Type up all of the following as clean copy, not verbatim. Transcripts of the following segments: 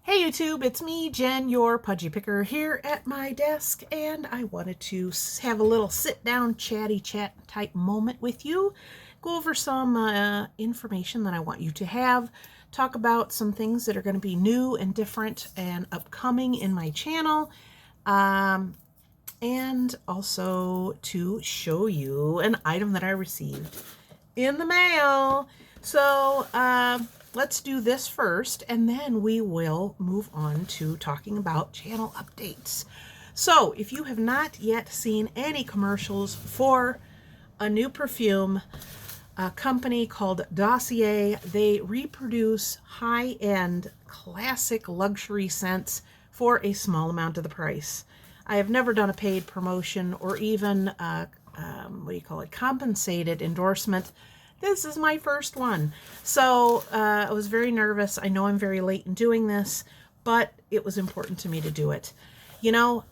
Hey YouTube, it's me, Jen, your pudgy picker here at my desk, and I wanted to have a little sit-down chatty chat type moment with you, go over some information that I want you to have, talk about some things that are going to be new and different and upcoming in my channel, and also to show you an item that I received in the mail. So let's do this first, and then we will move on to talking about channel updates. So if you have not yet seen any commercials for a new perfume, a company called Dossier, they reproduce high-end classic luxury scents for a small amount of the price. I have never done a paid promotion or even compensated endorsement. This is my first one. So I was very nervous. I know I'm very late in doing this, but it was important to me to do it. You know,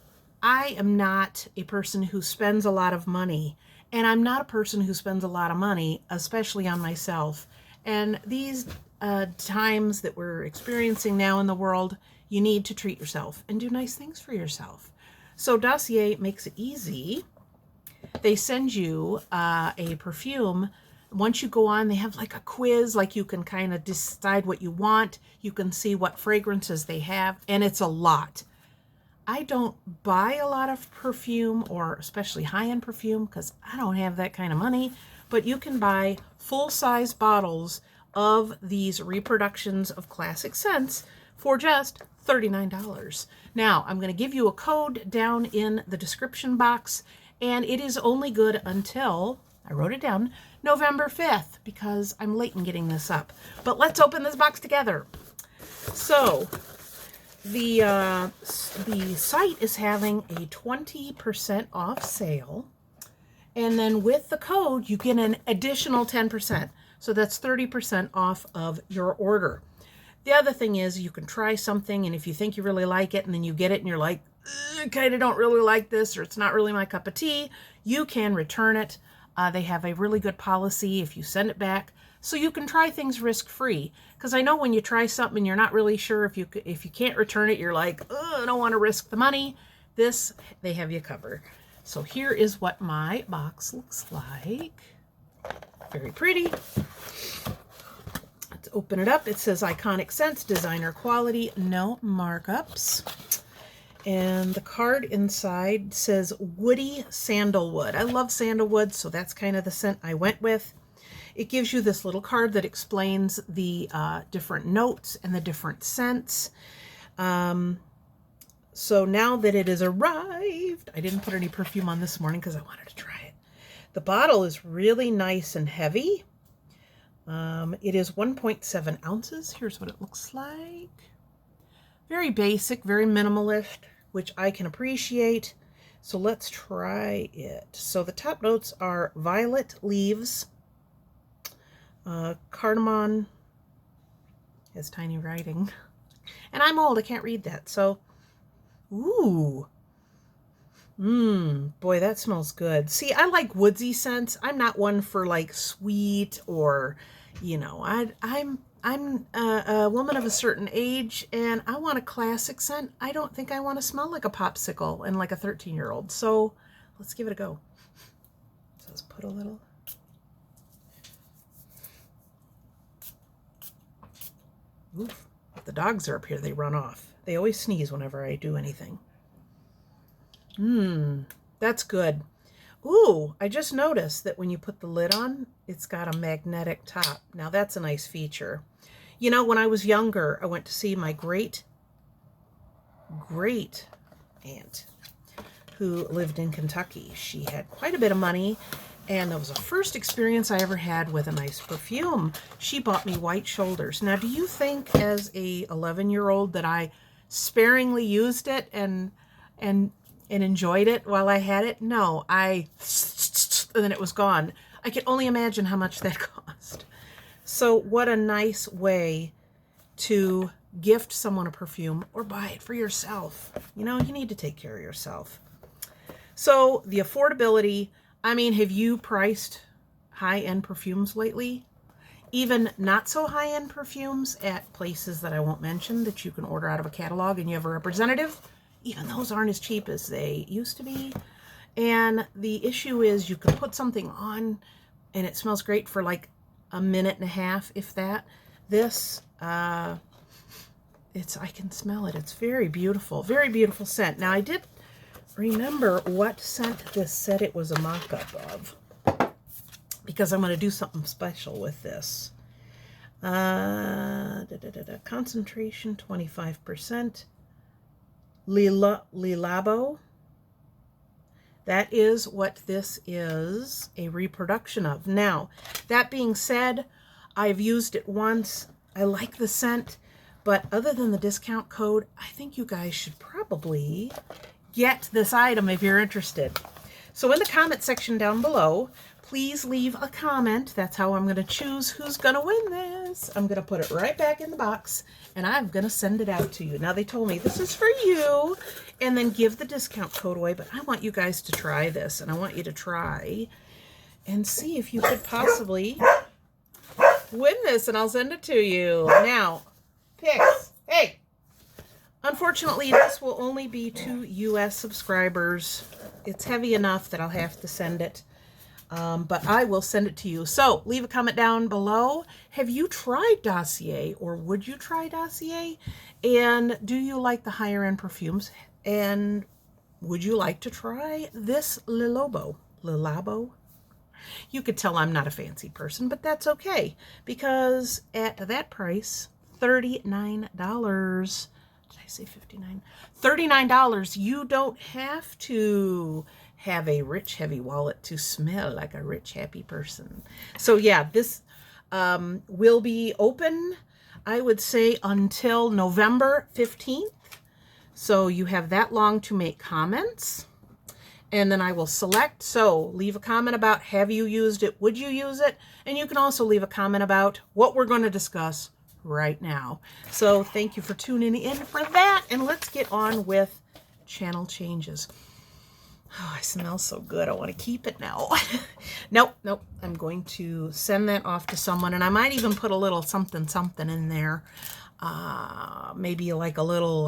I am not a person who spends a lot of money, and I'm not a person who spends a lot of money, especially on myself. And these times that we're experiencing now in the world, you need to treat yourself and do nice things for yourself. So Dossier makes it easy. They send you a perfume. Once you go on, they have like a quiz, like you can kind of decide what you want. You can see what fragrances they have, and it's a lot. I don't buy a lot of perfume, or especially high-end perfume, because I don't have that kind of money, but you can buy full-size bottles of these reproductions of classic scents for just $39. Now, I'm going to give you a code down in the description box, and it is only good until, I wrote it down, November 5th, because I'm late in getting this up. But let's open this box together. So, the site is having a 20% off sale, and then with the code, you get an additional 10%. So that's 30% off of your order. The other thing is you can try something, and if you think you really like it, and then you get it and you're like, I kind of don't really like this, or it's not really my cup of tea, you can return it. They have a really good policy if you send it back, so you can try things risk-free. Because I know when you try something and you're not really sure if you can't return it, you're like, I don't want to risk the money. This, they have you covered. So here is what my box looks like. Very pretty. Let's open it up. It says iconic scents, designer quality, no markups. And the card inside says woody sandalwood. I love sandalwood, so that's kind of the scent I went with. It gives you this little card that explains the different notes and the different scents. So now that it has arrived, I didn't put any perfume on this morning because I wanted to try it. The bottle is really nice and heavy. It is 1.7 ounces. Here's what it looks like. Very basic, very minimalist, which I can appreciate. So let's try it. So the top notes are violet leaves, cardamom, has tiny writing, and I'm old, I can't read that. So, ooh, boy, that smells good. See, I like woodsy scents. I'm not one for like sweet or, you know, I'm a woman of a certain age, and I want a classic scent. I don't think I want to smell like a popsicle and like a 13-year-old. So let's give it a go. So let's put a little. Oof. If the dogs are up here, they run off. They always sneeze whenever I do anything. That's good. Ooh, I just noticed that when you put the lid on, it's got a magnetic top. Now that's a nice feature. You know, when I was younger, I went to see my great aunt who lived in Kentucky. She had quite a bit of money, and that was the first experience I ever had with a nice perfume. She bought me White Shoulders. Now, do you think as a 11-year-old that I sparingly used it and enjoyed it while I had it? No, and then it was gone. I can only imagine how much that cost. So what a nice way to gift someone a perfume or buy it for yourself. You know, you need to take care of yourself. So the affordability, I mean, have you priced high-end perfumes lately? even not so high-end perfumes at places that I won't mention that you can order out of a catalog and you have a representative. Even those aren't as cheap as they used to be. And the issue is you can put something on and it smells great for like a minute and a half, if that. This, I can smell it. It's very beautiful scent. Now I did remember what scent this said it was a mock-up of, because I'm going to do something special with this. Concentration 25%. Lilabo. That is what this is a reproduction of. Now, that being said, I've used it once. I like the scent, but other than the discount code, I think you guys should probably get this item if you're interested. So in the comment section down below, please leave a comment. That's how I'm going to choose who's going to win this. I'm going to put it right back in the box, and I'm going to send it out to you. Now, they told me this is for you, and then give the discount code away, but I want you guys to try this, and I want you to try and see if you could possibly win this, and I'll send it to you. Now, picks. Hey! Unfortunately, this will only be to US subscribers. It's heavy enough that I'll have to send it. But I will send it to you. So leave a comment down below. Have you tried Dossier, or would you try Dossier? And do you like the higher end perfumes? And would you like to try this Lilabo? You could tell I'm not a fancy person, but that's okay, because at that price, $39. Did I say 59? $39. You don't have to have a rich, heavy wallet to smell like a rich, happy person. So yeah, this will be open, I would say, until November 15th. So you have that long to make comments. And then I will select. So leave a comment about, have you used it? Would you use it? And you can also leave a comment about what we're going to discuss right now. So thank you for tuning in for that. And let's get on with channel changes. Oh, I smell so good. I want to keep it now. Nope. I'm going to send that off to someone. And I might even put a little something in there. Maybe like a little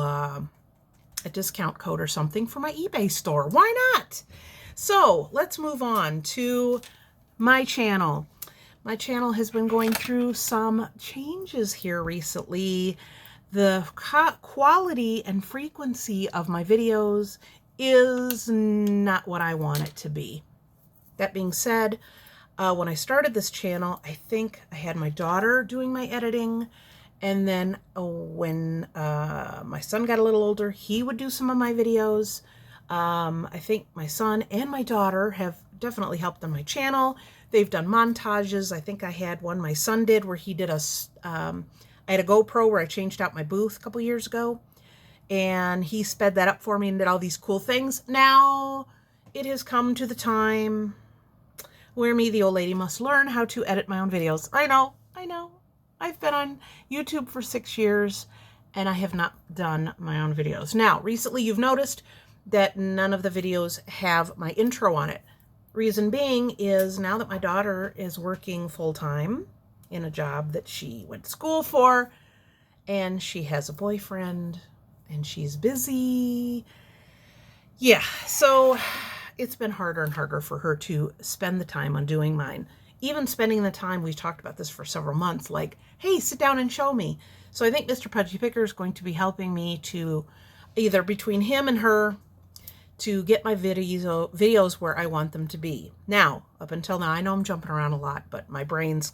a discount code or something for my eBay store. Why not? So let's move on to my channel. My channel has been going through some changes here recently. The quality and frequency of my videos is not what I want it to be. That being said, when I started this channel, I think I had my daughter doing my editing, and then when my son got a little older, he would do some of my videos. I think my son and my daughter have definitely helped on my channel. They've done montages. I think I had one my son did where he did I had a GoPro where I changed out my booth a couple years ago. And he sped that up for me and did all these cool things. Now it has come to the time where me, the old lady, must learn how to edit my own videos. I know. I've been on YouTube for 6 years and I have not done my own videos. Now, recently you've noticed that none of the videos have my intro on it. Reason being is now that my daughter is working full-time in a job that she went to school for, and she has a boyfriend, and she's busy. Yeah, so it's been harder and harder for her to spend the time on doing mine. Even spending the time, we've talked about this for several months, like, hey, sit down and show me. So I think Mr. Pudgy Picker is going to be helping me to, either between him and her, to get my videos where I want them to be. Now, up until now, I know I'm jumping around a lot, but my brain's,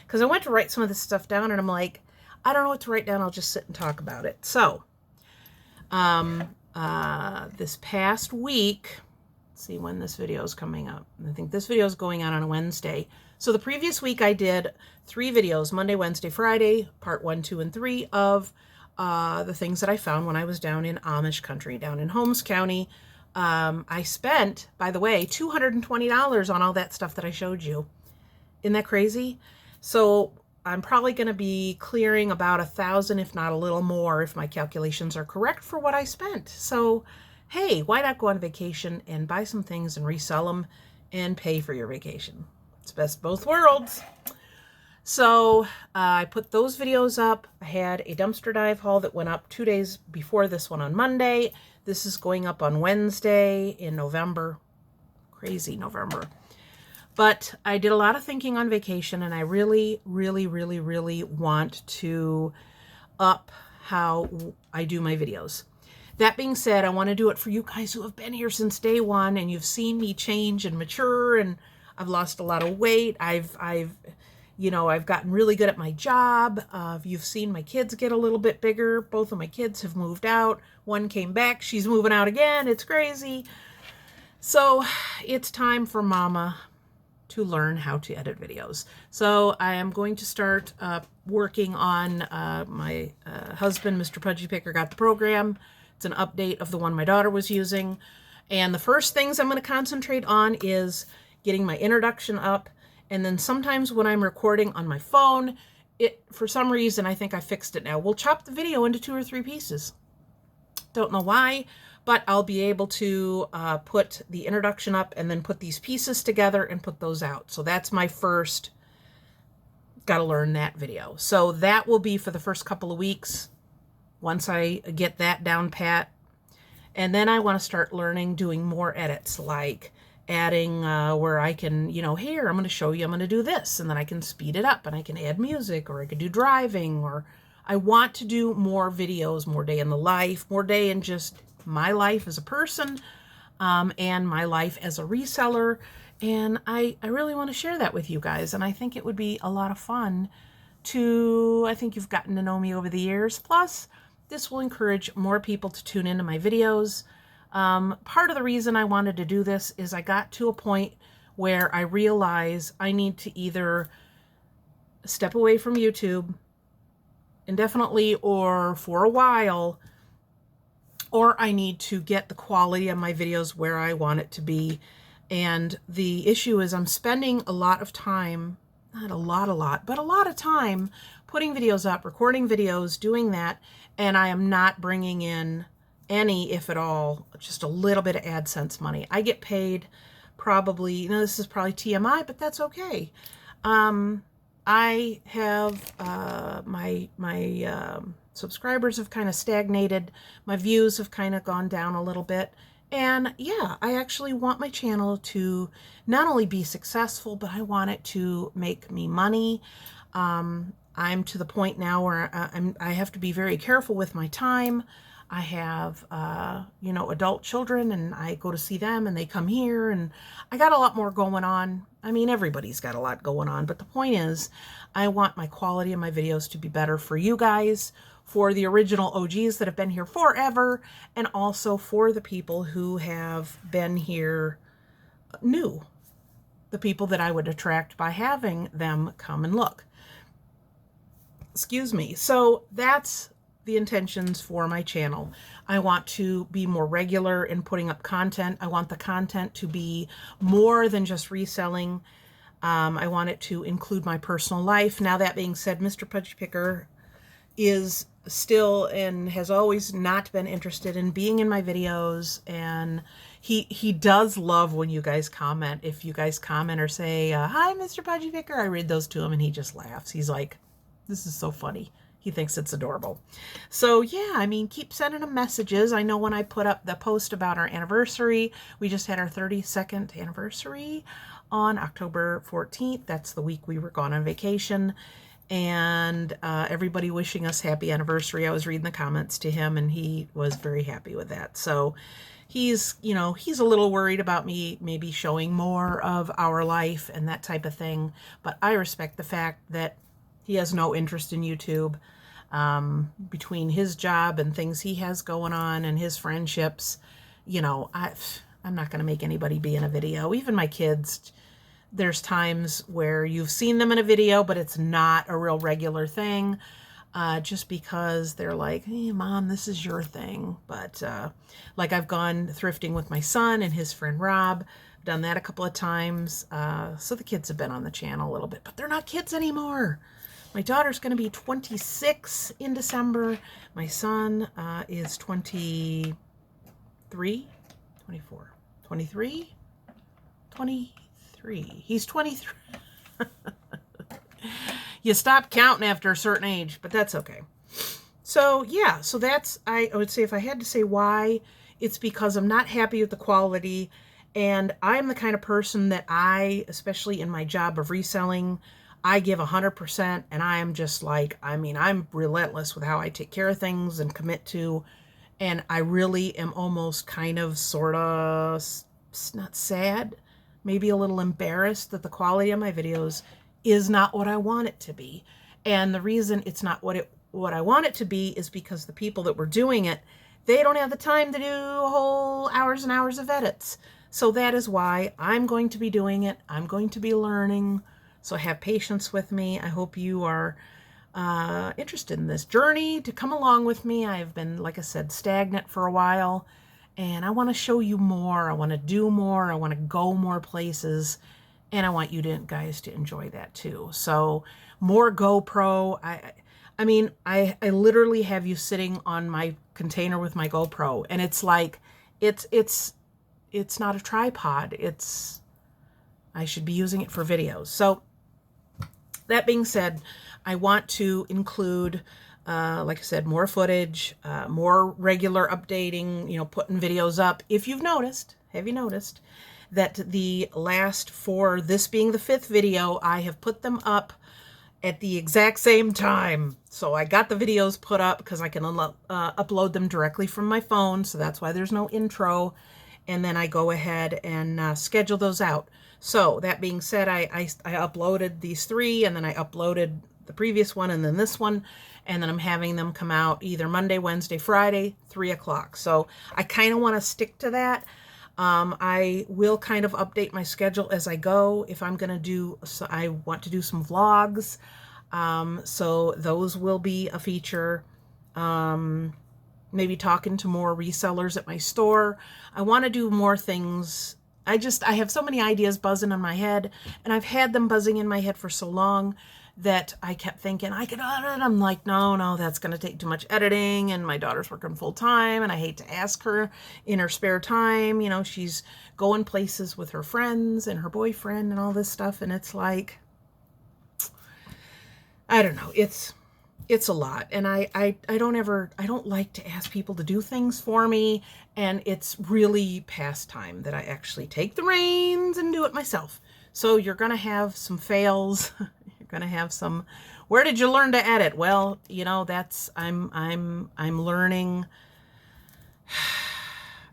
because I went to write some of this stuff down and I'm like, I don't know what to write down. I'll just sit and talk about it. So, this past week, let's see when this video is coming up. I think this video is going out on a Wednesday. So the previous week I did 3 videos, Monday, Wednesday, Friday, part 1, 2, and 3 of the things that I found when I was down in Amish country, down in Holmes County. I spent, by the way, $220 on all that stuff that I showed you. Isn't that crazy? So I'm probably going to be clearing about $1,000, if not a little more, if my calculations are correct for what I spent. So, hey, why not go on vacation and buy some things and resell them and pay for your vacation? It's best of both worlds. So I put those videos up. I had a dumpster dive haul that went up 2 days before this one on Monday. This is going up on Wednesday in November. Crazy November. But I did a lot of thinking on vacation, and I really, really, really, really want to up how I do my videos. That being said, I want to do it for you guys who have been here since day one, and you've seen me change and mature, and I've lost a lot of weight. I've gotten really good at my job. You've seen my kids get a little bit bigger. Both of my kids have moved out. One came back. She's moving out again. It's crazy. So it's time for Mama to learn how to edit videos. So I am going to start working on my husband, Mr. Pudgy Picker, got the program. It's an update of the one my daughter was using. And the first things I'm going to concentrate on is getting my introduction up. And then sometimes when I'm recording on my phone, for some reason, I think I fixed it now, we'll chop the video into 2 or 3 pieces. Don't know why, but I'll be able to put the introduction up and then put these pieces together and put those out. So that's my first, gotta learn that video. So that will be for the first couple of weeks once I get that down pat. And then I want to start learning doing more edits, like adding where I can, here, I'm going to show you, I'm going to do this, and then I can speed it up and I can add music, or I could do driving, or I want to do more videos, more day in the life, more day in just my life as a person, and my life as a reseller. And I really want to share that with you guys. And I think it would be a lot of fun I think you've gotten to know me over the years. Plus, this will encourage more people to tune into my videos. Part of the reason I wanted to do this is I got to a point where I realize I need to either step away from YouTube indefinitely or for a while, or I need to get the quality of my videos where I want it to be. And the issue is I'm spending a lot of time, not a lot, but a lot of time putting videos up, recording videos, doing that, and I am not bringing in any, if at all, just a little bit of AdSense money. I get paid probably, this is probably TMI, but that's okay. I have my subscribers have kind of stagnated. My views have kind of gone down a little bit. And yeah, I actually want my channel to not only be successful, but I want it to make me money. I'm to the point now where I have to be very careful with my time. I have, adult children, and I go to see them and they come here, and I got a lot more going on. I mean, everybody's got a lot going on, but the point is I want my quality of my videos to be better for you guys, for the original OGs that have been here forever, and also for the people who have been here new, the people that I would attract by having them come and look. Excuse me. So that's the intentions for my channel. I want to be more regular in putting up content. I want the content to be more than just reselling. I want it to include my personal life. Now, that being said, Mr. Pudgy Picker is still and has always not been interested in being in my videos, and he does love when you guys comment. If you guys comment or say, hi, Mr. Pudgy Picker, I read those to him and he just laughs. He's like, this is so funny. He thinks it's adorable. So yeah, I mean, keep sending him messages. I know when I put up the post about our anniversary, we just had our 32nd anniversary on October 14th. That's the week we were gone on vacation. And everybody wishing us happy anniversary. I was reading the comments to him, and he was very happy with that. So he's a little worried about me maybe showing more of our life and that type of thing. But I respect the fact that he has no interest in YouTube. Between his job and things he has going on and his friendships, I'm not going to make anybody be in a video. Even my kids, there's times where you've seen them in a video, but it's not a real regular thing, just because they're like, hey, Mom, this is your thing. But like I've gone thrifting with my son and his friend Rob, done that a couple of times. So the kids have been on the channel a little bit, but they're not kids anymore. My daughter's going to be 26 in December. My son is 23, 24, 23, 23. He's 23. You stop counting after a certain age, but that's okay. So yeah, so that's, I would say, if I had to say why, it's because I'm not happy with the quality, and I'm the kind of person that especially in my job of reselling, I give 100%, and I am just like, I mean, I'm relentless with how I take care of things and commit to, and I really am almost kind of sort of, not sad, maybe a little embarrassed that the quality of my videos is not what I want it to be. And the reason it's not what I want it to be is because the people that were doing it, they don't have the time to do whole hours and hours of edits. So that is why I'm going to be doing it. I'm going to be learning. So have patience with me. I hope you are interested in this journey to come along with me. I've been, like I said, stagnant for a while, and I want to show you more. I want to do more. I want to go more places, and I want you guys to enjoy that too. So more GoPro. I mean, I literally have you sitting on my container with my GoPro, and it's like, it's not a tripod. I should be using it for videos. So that being said, I want to include, like I said, more footage, more regular updating, putting videos up. If you've noticed, have you noticed that the last 4, this being the 5th video, I have put them up at the exact same time. So I got the videos put up because I can upload them directly from my phone. So that's why there's no intro. And then I go ahead and schedule those out. So that being said, I uploaded these 3, and then I uploaded the previous one, and then this one, and then I'm having them come out either Monday, Wednesday, Friday, 3 o'clock. So I kind of want to stick to that. I will kind of update my schedule as I go. If I'm going to do, so I want to do some vlogs. So those will be a feature. Maybe talking to more resellers at my store. I want to do more things. I have so many ideas buzzing in my head, and I've had them buzzing in my head for so long that I kept thinking I could edit. I'm like, no, that's going to take too much editing, and my daughter's working full time, and I hate to ask her in her spare time. She's going places with her friends and her boyfriend and all this stuff, and it's like, I don't know, it's a lot, and I don't like to ask people to do things for me, and it's really past time that I actually take the reins and do it myself. So you're gonna have some fails. You're gonna have some, where did you learn to edit? Well, that's, I'm learning.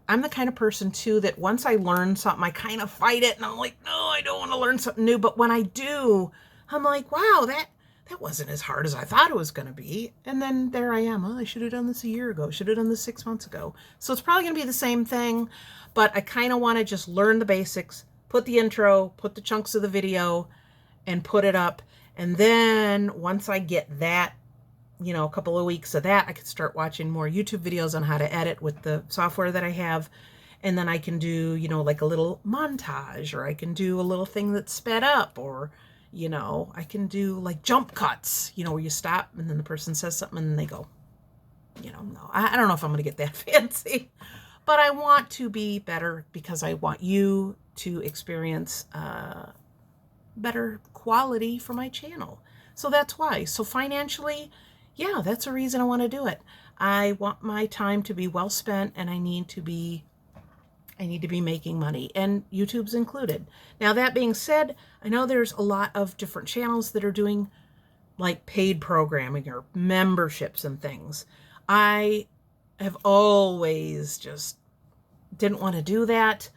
I'm the kind of person too that once I learn something, I kind of fight it, and I'm like, no, I don't want to learn something new. But when I do, I'm like, wow, that wasn't as hard as I thought it was going to be. And then there I am. Oh, I should have done this a year ago. Should have done this 6 months ago. So it's probably going to be the same thing, but I kind of want to just learn the basics, put the intro, put the chunks of the video, and put it up. And then once I get that, a couple of weeks of that, I could start watching more YouTube videos on how to edit with the software that I have. And then I can do, like a little montage, or I can do a little thing that's sped up, or I can do like jump cuts, where you stop and then the person says something and then they go, no, I don't know if I'm going to get that fancy, but I want to be better because I want you to experience better quality for my channel. So that's why. So financially, yeah, that's a reason I want to do it. I want my time to be well spent, and I need to be making money, and YouTube's included. Now, that being said, I know there's a lot of different channels that are doing like paid programming or memberships and things. I have always just didn't want to do that.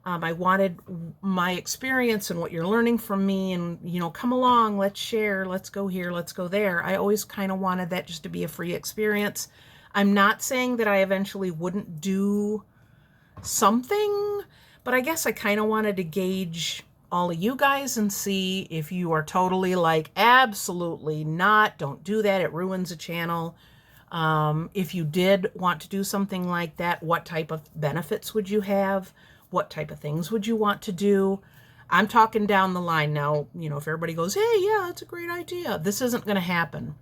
I wanted my experience and what you're learning from me, and, come along, let's share, let's go here, let's go there. I always kind of wanted that just to be a free experience. I'm not saying that I eventually wouldn't do something, but I guess I kind of wanted to gauge all of you guys and see if you are totally like, absolutely not, don't do that, it ruins a channel. If you did want to do something like that, what type of benefits would you have? What type of things would you want to do? I'm talking down the line now. If everybody goes, hey, yeah, that's a great idea, this isn't going to happen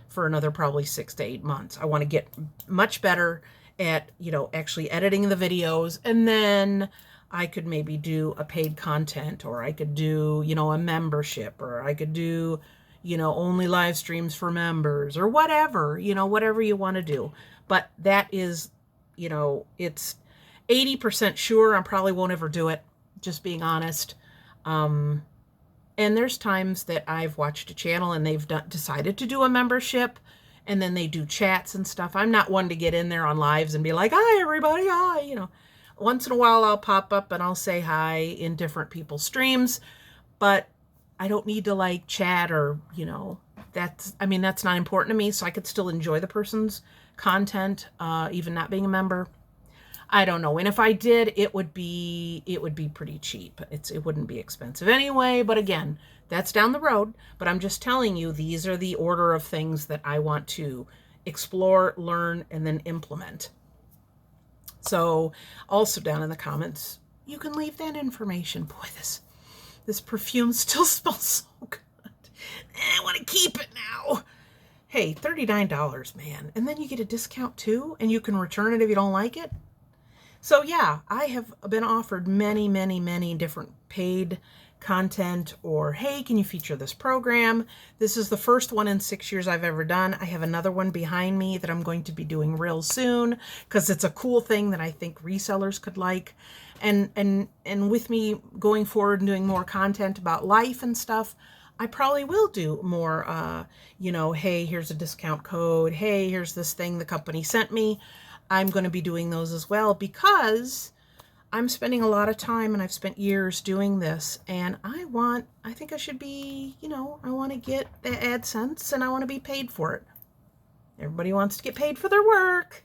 for another probably 6 to 8 months. I want to get much better at, actually editing the videos, and then I could maybe do a paid content, or I could do, a membership, or I could do, only live streams for members or whatever, whatever you want to do. But that is, it's 80% sure I probably won't ever do it, just being honest. And there's times that I've watched a channel and they've decided to do a membership, and then they do chats and stuff. I'm not one to get in there on lives and be like, hi, everybody, hi, Once in a while I'll pop up and I'll say hi in different people's streams, but I don't need to like chat or, that's not important to me. So I could still enjoy the person's content, even not being a member. I don't know. And if I did, it would be pretty cheap. It wouldn't be expensive anyway. But again, that's down the road. But I'm just telling you, these are the order of things that I want to explore, learn, and then implement. So also down in the comments, you can leave that information. Boy, this perfume still smells so good. I want to keep it now. Hey, $39, man. And then you get a discount too, and you can return it if you don't like it. So yeah, I have been offered many, many, many different paid content, or hey, can you feature this program? This is the first one in 6 years I've ever done. I have another one behind me that I'm going to be doing real soon because it's a cool thing that I think resellers could like. And with me going forward and doing more content about life and stuff, I probably will do more, hey, here's a discount code. Hey, here's this thing the company sent me. I'm going to be doing those as well because I'm spending a lot of time and I've spent years doing this, and I think I should be, I want to get the AdSense and I want to be paid for it. Everybody wants to get paid for their work.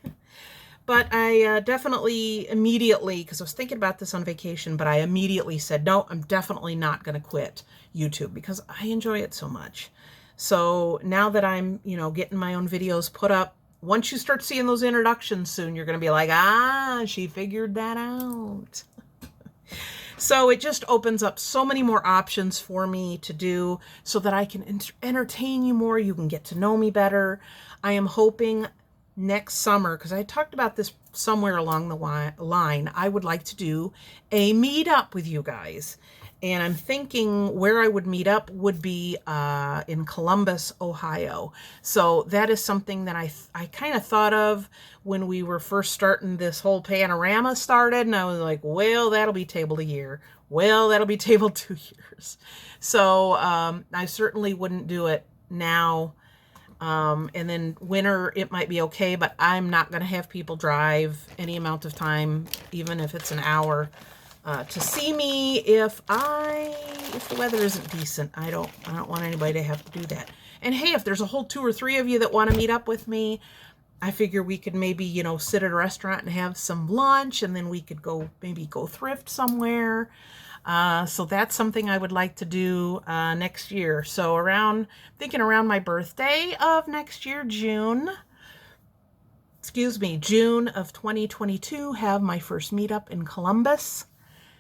But I definitely immediately, because I was thinking about this on vacation, but I immediately said, no, I'm definitely not going to quit YouTube because I enjoy it so much. So now that I'm, getting my own videos put up, once you start seeing those introductions soon, you're going to be like, she figured that out. So it just opens up so many more options for me to do so that I can entertain you more. You can get to know me better. I am hoping next summer, because I talked about this somewhere along the line, I would like to do a meetup with you guys. And I'm thinking where I would meet up would be in Columbus, Ohio. So that is something that I kind of thought of when we were first starting this whole panorama started. And I was like, well, that'll be tabled a year. Well, that'll be tabled 2 years. So I certainly wouldn't do it now. And then winter, it might be okay, but I'm not going to have people drive any amount of time, even if it's an hour, to see me if the weather isn't decent. I don't want anybody to have to do that. And hey, if there's a whole 2 or 3 of you that want to meet up with me, I figure we could maybe, sit at a restaurant and have some lunch, and then we could maybe go thrift somewhere. So that's something I would like to do next year. So thinking around my birthday of next year, June of 2022, have my first meetup in Columbus.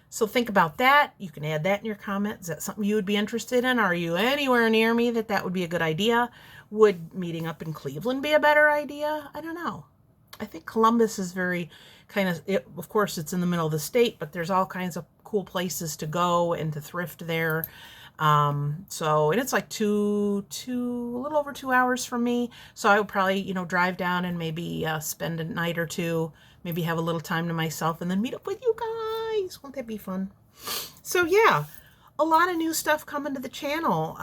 So think about that. You can add that in your comments. Is that something you would be interested in? Are you anywhere near me that would be a good idea? Would meeting up in Cleveland be a better idea? I don't know. I think Columbus is very of course, it's in the middle of the state, but there's all kinds of cool places to go and to thrift there. And it's like a little over 2 hours from me. So I would probably, drive down and maybe spend a night or two, maybe have a little time to myself and then meet up with you guys. Won't that be fun? So yeah, a lot of new stuff coming to the channel.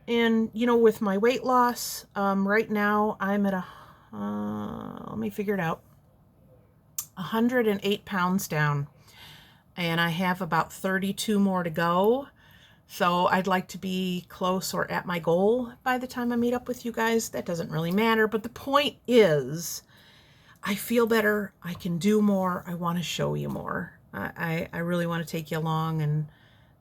And with my weight loss, right now I'm at let me figure it out, 108 pounds down, and I have about 32 more to go. So I'd like to be close or at my goal by the time I meet up with you guys. That doesn't really matter, but the point is I feel better. I can do more. I want to show you more. I really want to take you along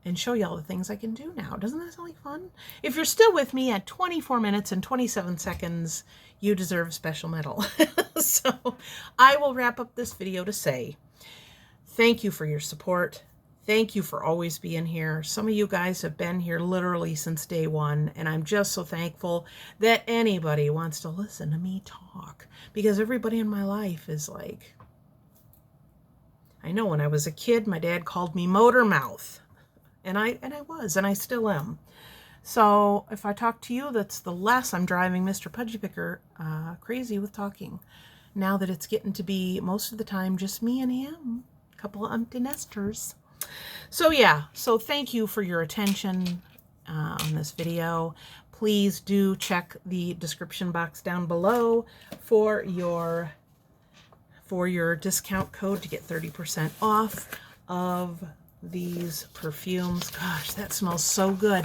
and show you all the things I can do now. Doesn't that sound like fun? If you're still with me at 24 minutes and 27 seconds, you deserve a special medal. So I will wrap up this video to say thank you for your support. Thank you for always being here. Some of you guys have been here literally since day one, and I'm just so thankful that anybody wants to listen to me talk, because everybody in my life is like, I know when I was a kid, my dad called me motor mouth, and I was, and I still am. So if I talk to you, that's the less I'm driving Mr. Pudgy Picker crazy with talking. Now that it's getting to be most of the time just me and him, a couple of empty nesters. So yeah, so thank you for your attention on this video. Please do check the description box down below for your discount code to get 30% off of these perfumes. Gosh, that smells so good.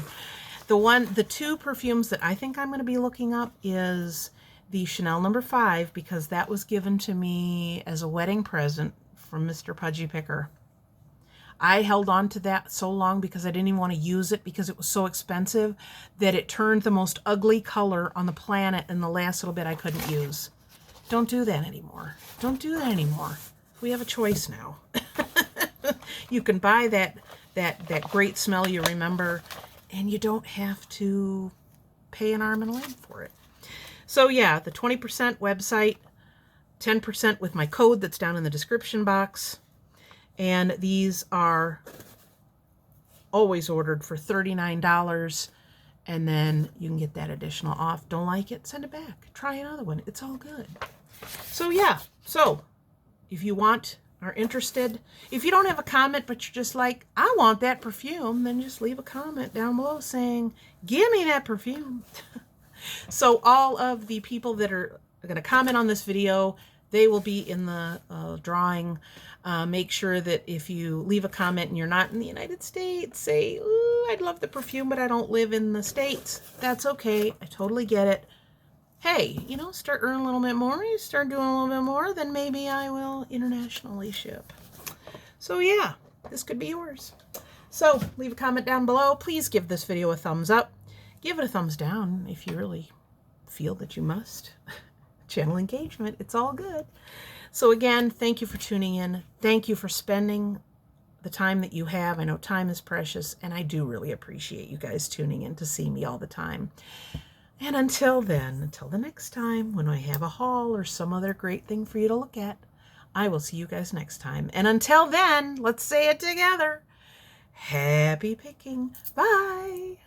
The two perfumes that I think I'm going to be looking up is the Chanel No. 5, because that was given to me as a wedding present from Mr. Pudgy Picker. I held on to that so long because I didn't even want to use it because it was so expensive that it turned the most ugly color on the planet in the last little bit I couldn't use. Don't do that anymore. Don't do that anymore. We have a choice now. You can buy that great smell you remember, and you don't have to pay an arm and a leg for it. So yeah, the 20% website, 10% with my code that's down in the description box. And these are always ordered for $39, and then you can get that additional off. Don't like it? Send it back. Try another one. It's all good. So yeah, so if you are interested, if you don't have a comment but you're just like, I want that perfume, then just leave a comment down below saying, give me that perfume. So all of the people that are going to comment on this video, they will be in the drawing. Make sure that if you leave a comment and you're not in the United States, say, ooh, I'd love the perfume, but I don't live in the States. That's okay. I totally get it. Hey, you know, start earning a little bit more. You start doing a little bit more, then maybe I will internationally ship. So yeah, this could be yours. So leave a comment down below. Please give this video a thumbs up. Give it a thumbs down if you really feel that you must. Channel engagement, it's all good. So again, thank you for tuning in. Thank you for spending the time that you have. I know time is precious, and I do really appreciate you guys tuning in to see me all the time. And until then, until the next time when I have a haul or some other great thing for you to look at, I will see you guys next time. And until then, let's say it together. Happy picking. Bye.